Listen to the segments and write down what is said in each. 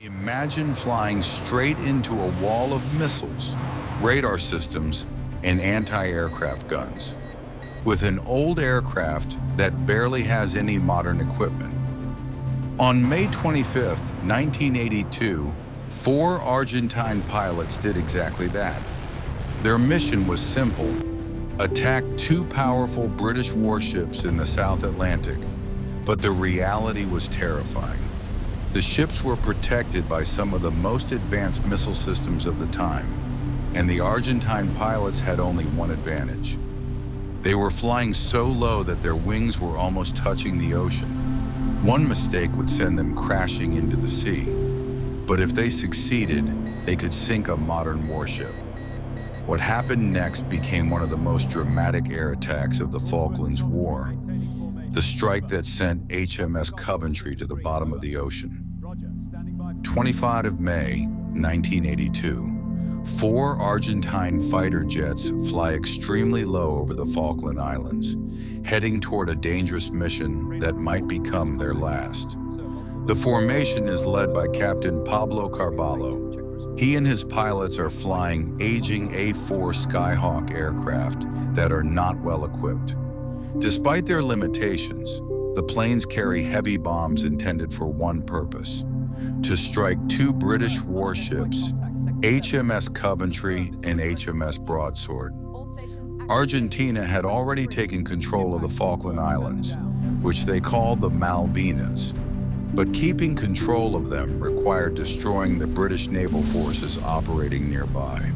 Imagine flying straight into a wall of missiles, radar systems, and anti-aircraft guns, with an old aircraft that barely has any modern equipment. On May 25, 1982, 4 Argentine pilots did exactly that. Their mission was simple: attack 2 powerful British warships in the South Atlantic. But the reality was terrifying. The ships were protected by some of the most advanced missile systems of the time, and the Argentine pilots had only one advantage. They were flying so low that their wings were almost touching the ocean. One mistake would send them crashing into the sea. But if they succeeded, they could sink a modern warship. What happened next became one of the most dramatic air attacks of the Falklands War, the strike that sent HMS Coventry to the bottom of the ocean. 25 of May, 1982, 4 Argentine fighter jets fly extremely low over the Falkland Islands, heading toward a dangerous mission that might become their last. The formation is led by Captain Pablo Carballo. He and his pilots are flying aging A-4 Skyhawk aircraft that are not well equipped. Despite their limitations, the planes carry heavy bombs intended for one purpose: to strike 2 British warships, HMS Coventry and HMS Broadsword. Argentina had already taken control of the Falkland Islands, which they called the Malvinas. But keeping control of them required destroying the British naval forces operating nearby.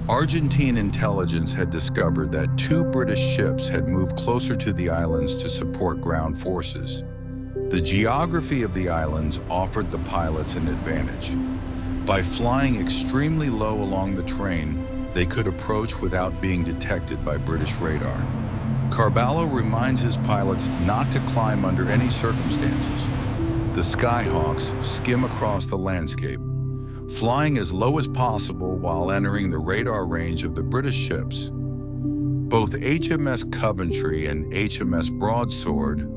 Argentine intelligence had discovered that 2 British ships had moved closer to the islands to support ground forces. The geography of the islands offered the pilots an advantage. By flying extremely low along the terrain, they could approach without being detected by British radar. Carballo reminds his pilots not to climb under any circumstances. The Skyhawks skim across the landscape, flying as low as possible while entering the radar range of the British ships. Both HMS Coventry and HMS Broadsword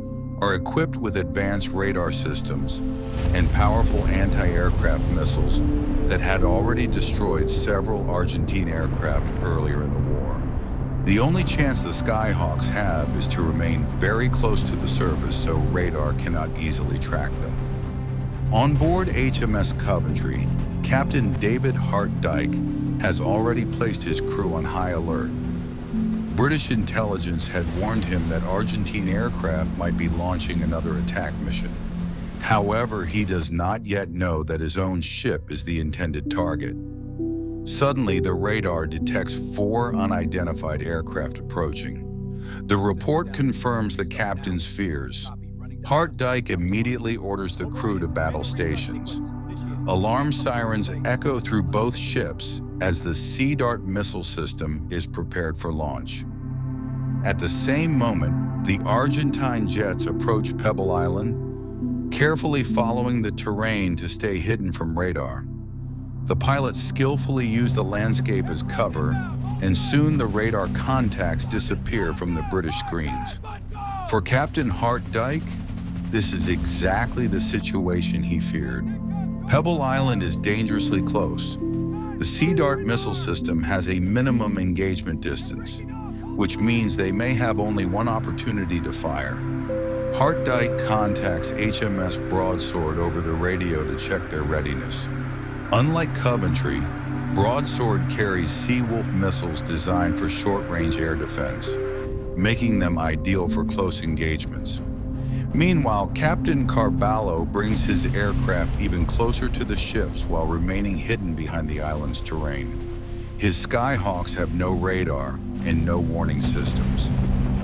are equipped with advanced radar systems and powerful anti-aircraft missiles that had already destroyed several Argentine aircraft earlier in the war. The only chance the Skyhawks have is to remain very close to the surface so radar cannot easily track them. On board HMS Coventry, Captain David Hart-Dyke has already placed his crew on high alert. British intelligence had warned him that Argentine aircraft might be launching another attack mission. However, he does not yet know that his own ship is the intended target. Suddenly, the radar detects 4 unidentified aircraft approaching. The report confirms the captain's fears. Hart-Dyke immediately orders the crew to battle stations. Alarm sirens echo through both ships as the Sea Dart missile system is prepared for launch. At the same moment, the Argentine jets approach Pebble Island, carefully following the terrain to stay hidden from radar. The pilots skillfully use the landscape as cover, and soon the radar contacts disappear from the British screens. For Captain Hart-Dyke, this is exactly the situation he feared. Pebble Island is dangerously close. The Sea Dart missile system has a minimum engagement distance, which means they may have only one opportunity to fire. Hart-Dyke contacts HMS Broadsword over the radio to check their readiness. Unlike Coventry, Broadsword carries Seawolf missiles designed for short-range air defense, making them ideal for close engagements. Meanwhile, Captain Carballo brings his aircraft even closer to the ships while remaining hidden behind the island's terrain. His Skyhawks have no radar and no warning systems.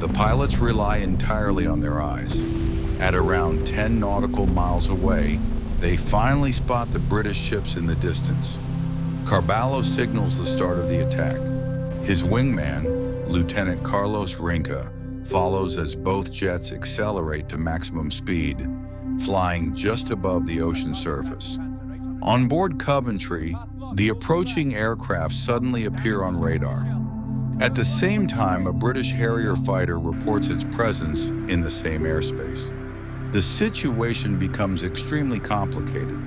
The pilots rely entirely on their eyes. At around 10 nautical miles away, they finally spot the British ships in the distance. Carballo signals the start of the attack. His wingman, Lieutenant Carlos Rinca, follows as both jets accelerate to maximum speed, flying just above the ocean surface. On board Coventry, the approaching aircraft suddenly appear on radar. At the same time, a British Harrier fighter reports its presence in the same airspace. The situation becomes extremely complicated.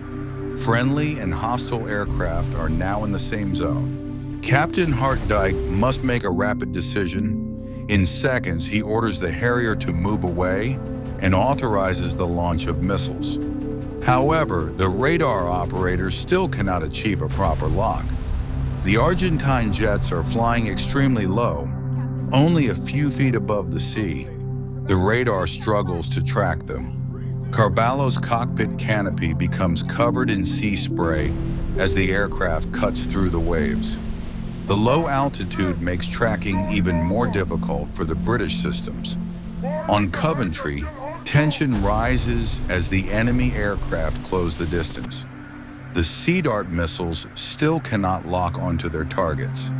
Friendly and hostile aircraft are now in the same zone. Captain Hartdike must make a rapid decision. In seconds, he orders the Harrier to move away and authorizes the launch of missiles. However, the radar operators still cannot achieve a proper lock. The Argentine jets are flying extremely low, only a few feet above the sea. The radar struggles to track them. Carballo's cockpit canopy becomes covered in sea spray as the aircraft cuts through the waves. The low altitude makes tracking even more difficult for the British systems. On Coventry, tension rises as the enemy aircraft close the distance. The Sea Dart missiles still cannot lock onto their targets.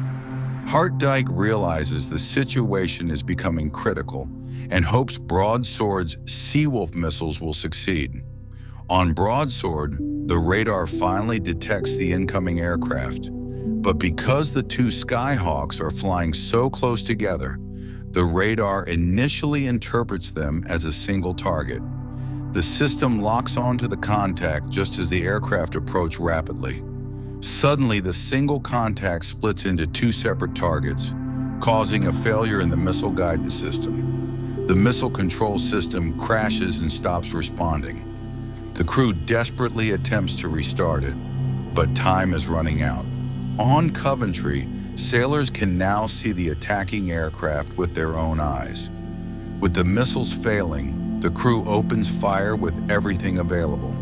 Hartdike realizes the situation is becoming critical and hopes Broadsword's Seawolf missiles will succeed. On Broadsword, the radar finally detects the incoming aircraft, but because the two Skyhawks are flying so close together, the radar initially interprets them as a single target. The system locks onto the contact just as the aircraft approach rapidly. Suddenly, the single contact splits into two separate targets, causing a failure in the missile guidance system. The missile control system crashes and stops responding. The crew desperately attempts to restart it, but time is running out. On Coventry, sailors can now see the attacking aircraft with their own eyes. With the missiles failing, the crew opens fire with everything available.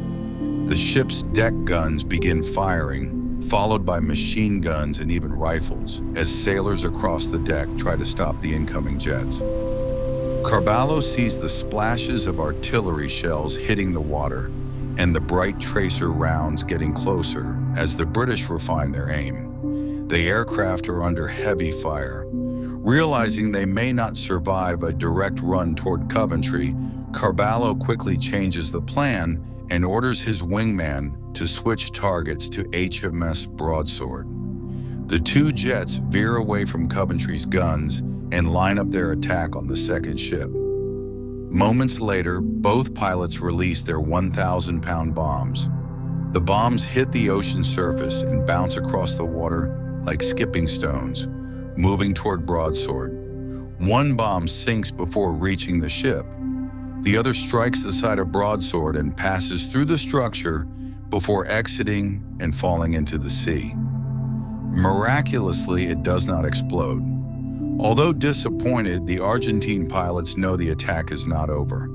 The ship's deck guns begin firing, followed by machine guns and even rifles, as sailors across the deck try to stop the incoming jets. Carballo sees the splashes of artillery shells hitting the water and the bright tracer rounds getting closer as the British refine their aim. The aircraft are under heavy fire. Realizing they may not survive a direct run toward Coventry, Carballo quickly changes the plan and orders his wingman to switch targets to HMS Broadsword. The two jets veer away from Coventry's guns and line up their attack on the second ship. Moments later, both pilots release their 1,000-pound bombs. The bombs hit the ocean surface and bounce across the water like skipping stones, moving toward Broadsword. One bomb sinks before reaching the ship. The other strikes the side of Broadsword and passes through the structure before exiting and falling into the sea. Miraculously, it does not explode. Although disappointed, the Argentine pilots know the attack is not over.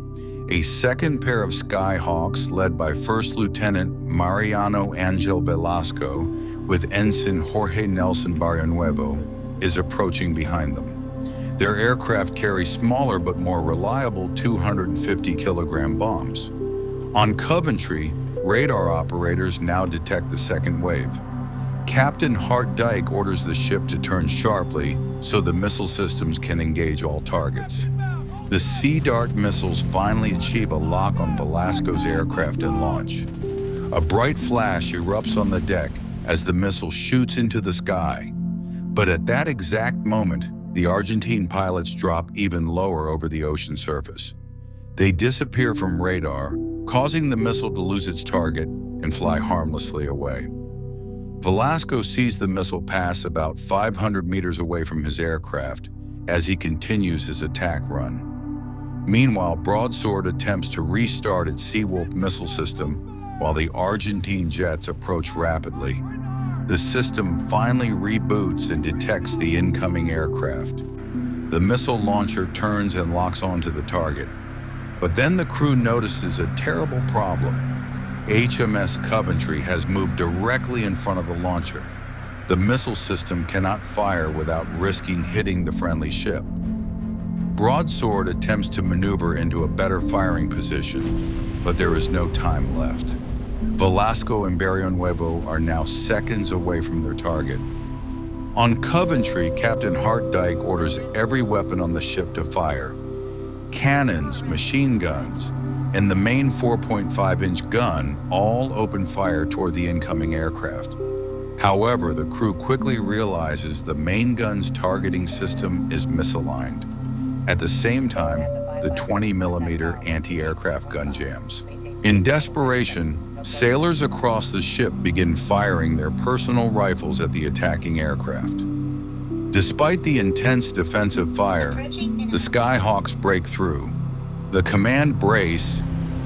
A second pair of Skyhawks, led by First Lieutenant Mariano Angel Velasco with Ensign Jorge Nelson Barrionuevo, is approaching behind them. Their aircraft carry smaller but more reliable 250-kilogram bombs. On Coventry, radar operators now detect the second wave. Captain Hartdike orders the ship to turn sharply so the missile systems can engage all targets. The Sea Dart missiles finally achieve a lock on Velasco's aircraft and launch. A bright flash erupts on the deck as the missile shoots into the sky. But at that exact moment, the Argentine pilots drop even lower over the ocean surface. They disappear from radar, causing the missile to lose its target and fly harmlessly away. Velasco sees the missile pass about 500 meters away from his aircraft as he continues his attack run. Meanwhile, Broadsword attempts to restart its Seawolf missile system while the Argentine jets approach rapidly. The system finally reboots and detects the incoming aircraft. The missile launcher turns and locks onto the target. But then the crew notices a terrible problem. HMS Coventry has moved directly in front of the launcher. The missile system cannot fire without risking hitting the friendly ship. Broadsword attempts to maneuver into a better firing position, but there is no time left. Velasco and Barrionuevo are now seconds away from their target. On Coventry, Captain Hartdike orders every weapon on the ship to fire. Cannons, machine guns, and the main 4.5-inch gun all open fire toward the incoming aircraft. However, the crew quickly realizes the main gun's targeting system is misaligned. At the same time, the 20mm anti-aircraft gun jams. In desperation, Sailors across the ship begin firing their personal rifles at the attacking aircraft. Despite the intense defensive fire, the Skyhawks break through. The command brace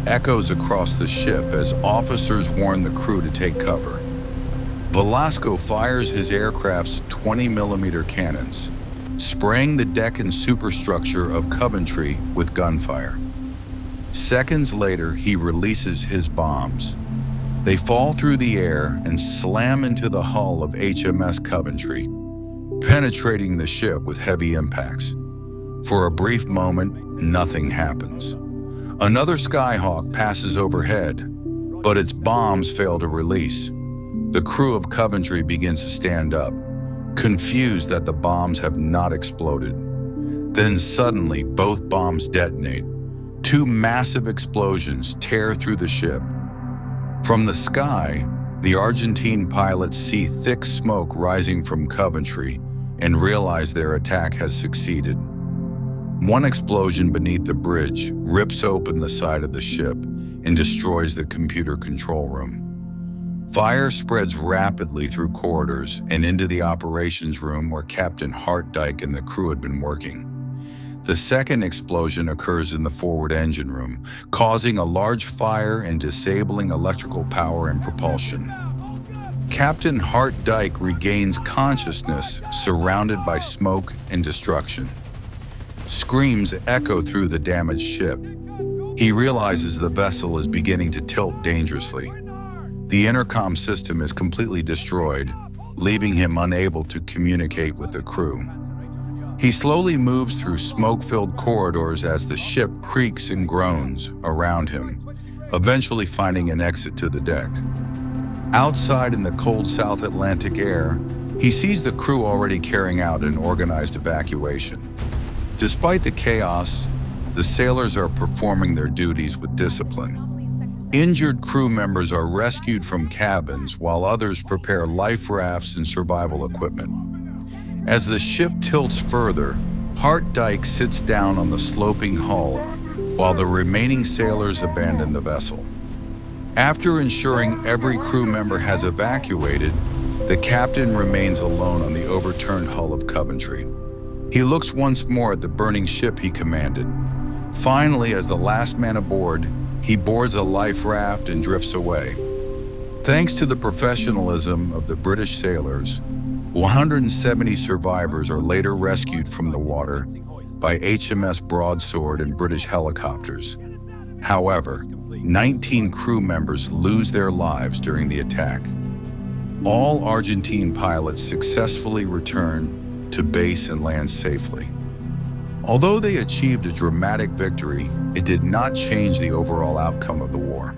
echoes across the ship as officers warn the crew to take cover. Velasco fires his aircraft's 20mm cannons, spraying the deck and superstructure of Coventry with gunfire. Seconds later, he releases his bombs. They fall through the air and slam into the hull of HMS Coventry, penetrating the ship with heavy impacts. For a brief moment, nothing happens. Another Skyhawk passes overhead, but its bombs fail to release. The crew of Coventry begins to stand up, confused that the bombs have not exploded. Then suddenly, both bombs detonate. Two massive explosions tear through the ship. From the sky, the Argentine pilots see thick smoke rising from Coventry and realize their attack has succeeded. One explosion beneath the bridge rips open the side of the ship and destroys the computer control room. Fire spreads rapidly through corridors and into the operations room where Captain Hartdyke and the crew had been working. The second explosion occurs in the forward engine room, causing a large fire and disabling electrical power and propulsion. Captain Hartdyke regains consciousness, surrounded by smoke and destruction. Screams echo through the damaged ship. He realizes the vessel is beginning to tilt dangerously. The intercom system is completely destroyed, leaving him unable to communicate with the crew. He slowly moves through smoke-filled corridors as the ship creaks and groans around him, eventually finding an exit to the deck. Outside in the cold South Atlantic air, he sees the crew already carrying out an organized evacuation. Despite the chaos, the sailors are performing their duties with discipline. Injured crew members are rescued from cabins while others prepare life rafts and survival equipment. As the ship tilts further, Hartdyke sits down on the sloping hull while the remaining sailors abandon the vessel. After ensuring every crew member has evacuated, the captain remains alone on the overturned hull of Coventry. He looks once more at the burning ship he commanded. Finally, as the last man aboard, he boards a life raft and drifts away. Thanks to the professionalism of the British sailors, 170 survivors are later rescued from the water by HMS Broadsword and British helicopters. However, 19 crew members lose their lives during the attack. All Argentine pilots successfully return to base and land safely. Although they achieved a dramatic victory, it did not change the overall outcome of the war.